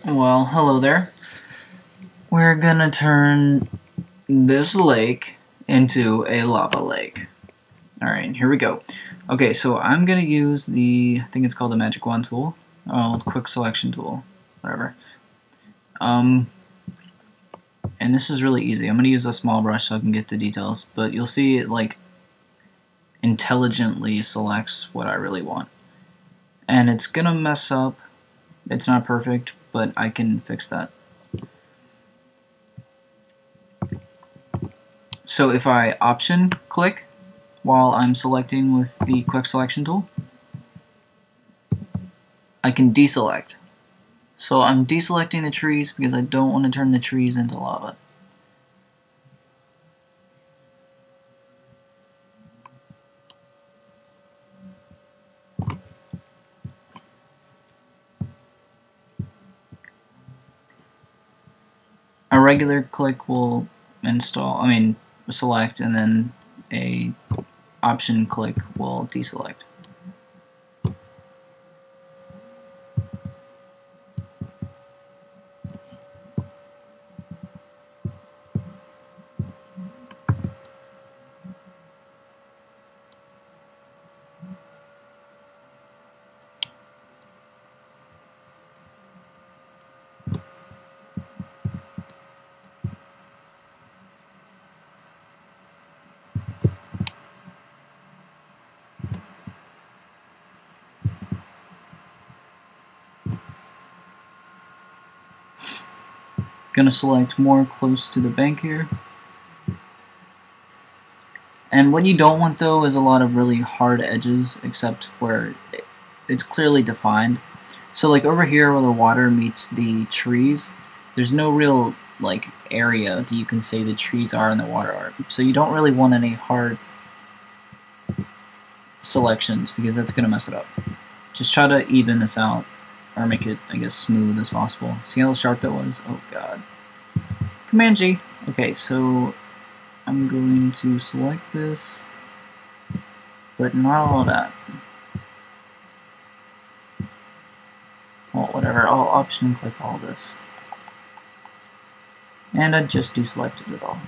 Well, hello there. We're gonna turn this lake into a lava lake. Alright, here we go. Okay, so I'm gonna use I think it's called the Magic Wand tool. Oh, it's Quick Selection tool. Whatever. And this is really easy. I'm gonna use a small brush so I can get the details, but you'll see it like intelligently selects what I really want. And it's gonna mess up. It's not perfect, but I can fix that. So if I option click while I'm selecting with the Quick Selection tool, I can deselect. So I'm deselecting the trees because I don't want to turn the trees into lava. A regular click will select, and then a option click will deselect. Gonna select more close to the bank here. And what you don't want though is a lot of really hard edges, except where it's clearly defined. So like over here where the water meets the trees, there's no real like area that you can say the trees are and the water are. So you don't really want any hard selections because that's gonna mess it up. Just try to even this out or make it, I guess, smooth as possible. See how sharp that was? Oh god. Command G. Okay, so I'm going to select this, but not all of that. Well, whatever, I'll option click all this. And I just deselected it all.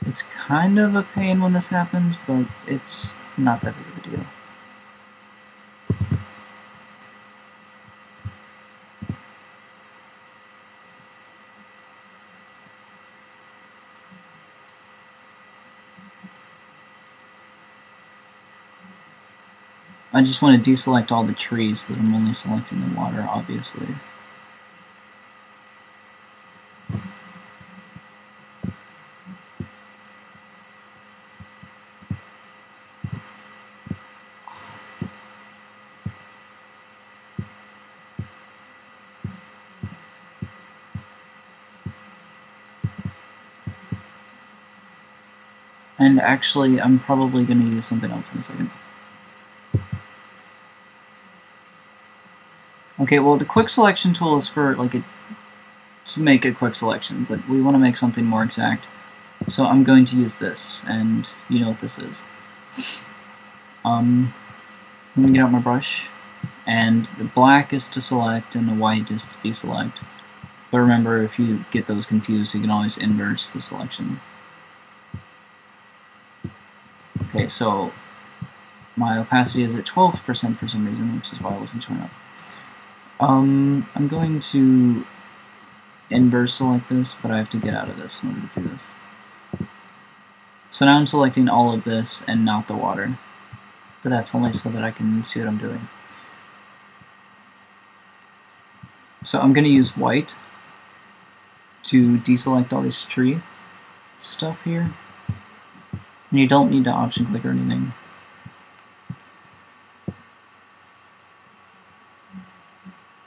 It's kind of a pain when this happens, but it's not that big of a deal. I just want to deselect all the trees so that I'm only selecting the water, obviously. And actually, I'm probably going to use something else in a second. Okay, well, the quick selection tool is for to make a quick selection, but we want to make something more exact. So I'm going to use this, and you know what this is. Let me get out my brush, and the black is to select, and the white is to deselect. But remember, if you get those confused, you can always inverse the selection. Okay, so my opacity is at 12% for some reason, which is why I wasn't showing up. I'm going to inverse select this, but I have to get out of this in order to do this. So now I'm selecting all of this and not the water, but that's only so that I can see what I'm doing. So I'm going to use white to deselect all this tree stuff here. And you don't need to option click or anything.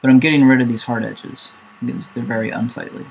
But I'm getting rid of these hard edges because they're very unsightly.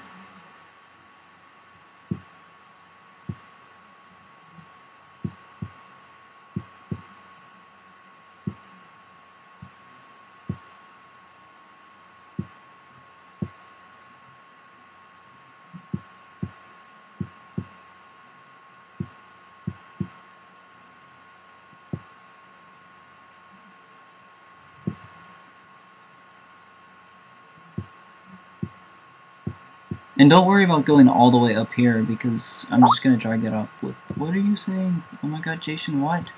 And don't worry about going all the way up here, because I'm just going to drag it up with... What are you saying? Oh my god, Jason, what?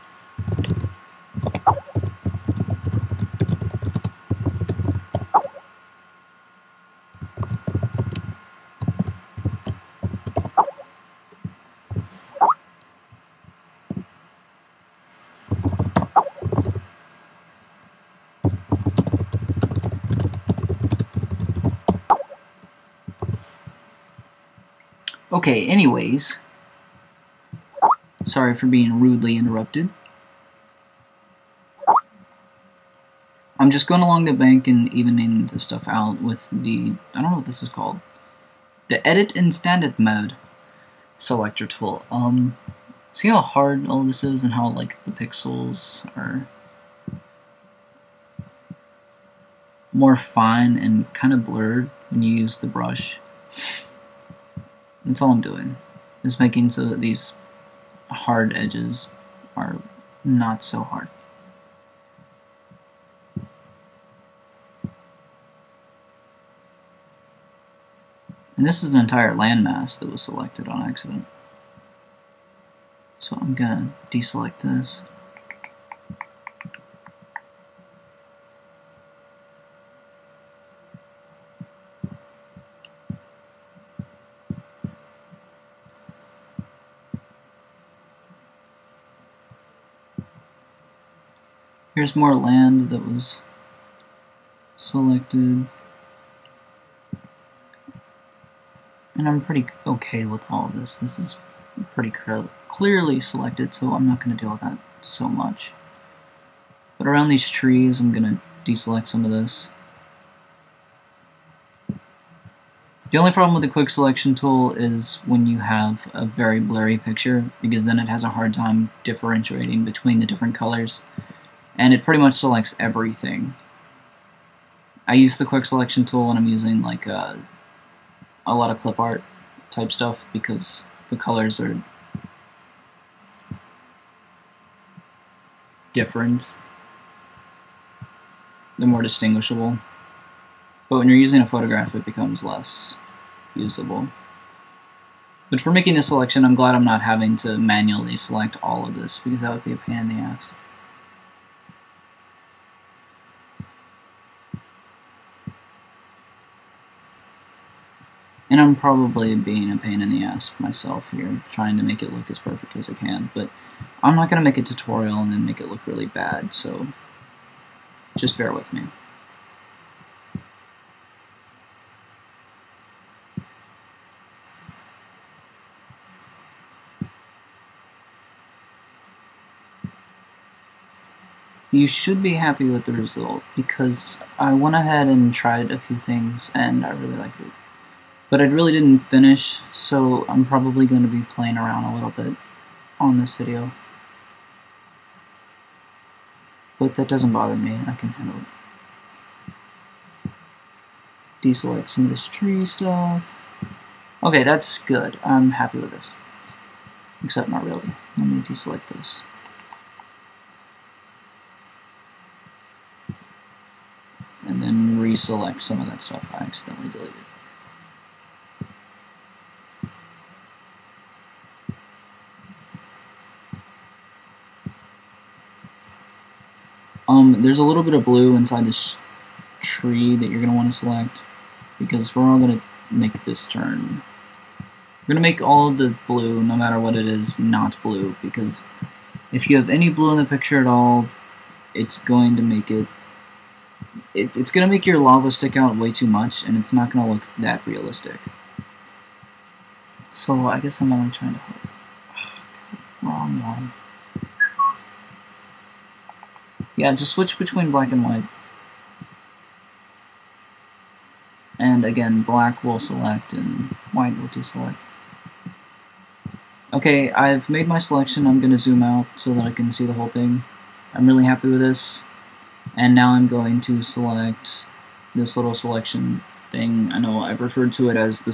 Okay, anyways. Sorry for being rudely interrupted. I'm just going along the bank and evening the stuff out with the... I don't know what this is called. The Edit in Standard Mode selector tool. See how hard all this is and how, like, the pixels are more fine and kind of blurred when you use the brush. That's all I'm doing, is making so that these hard edges are not so hard. And this is an entire landmass that was selected on accident. So I'm gonna deselect this. Here's more land that was selected. And I'm pretty okay with all of this. This is pretty clearly selected, so I'm not going to deal with that so much. But around these trees, I'm going to deselect some of this. The only problem with the quick selection tool is when you have a very blurry picture, because then it has a hard time differentiating between the different colors. And it pretty much selects everything. I use the quick selection tool when I'm using like a lot of clip art type stuff, because the colors are different. They're more distinguishable. But when you're using a photograph, it becomes less usable. But for making this selection, I'm glad I'm not having to manually select all of this, because that would be a pain in the ass. And I'm probably being a pain in the ass myself here, trying to make it look as perfect as I can, but I'm not going to make a tutorial and then make it look really bad, so just bear with me. You should be happy with the result, because I went ahead and tried a few things and I really liked it. But I really didn't finish, so I'm probably going to be playing around a little bit on this video. But that doesn't bother me, I can handle it. Deselect some of this tree stuff. Okay, that's good. I'm happy with this. Except not really. Let me deselect this. And then reselect some of that stuff I accidentally deleted. There's a little bit of blue inside this tree that you're going to want to select, because we're all going to make this turn. We're going to make all of the blue, no matter what it is, not blue, because if you have any blue in the picture at all, it's going to make it's going to make your lava stick out way too much, and it's not going to look that realistic. So I guess I'm only trying to help. Wrong one. Yeah, just switch between black and white. And again, black will select and white will deselect. Okay, I've made my selection. I'm going to zoom out so that I can see the whole thing. I'm really happy with this. And now I'm going to select this little selection thing. I know I've referred to it as the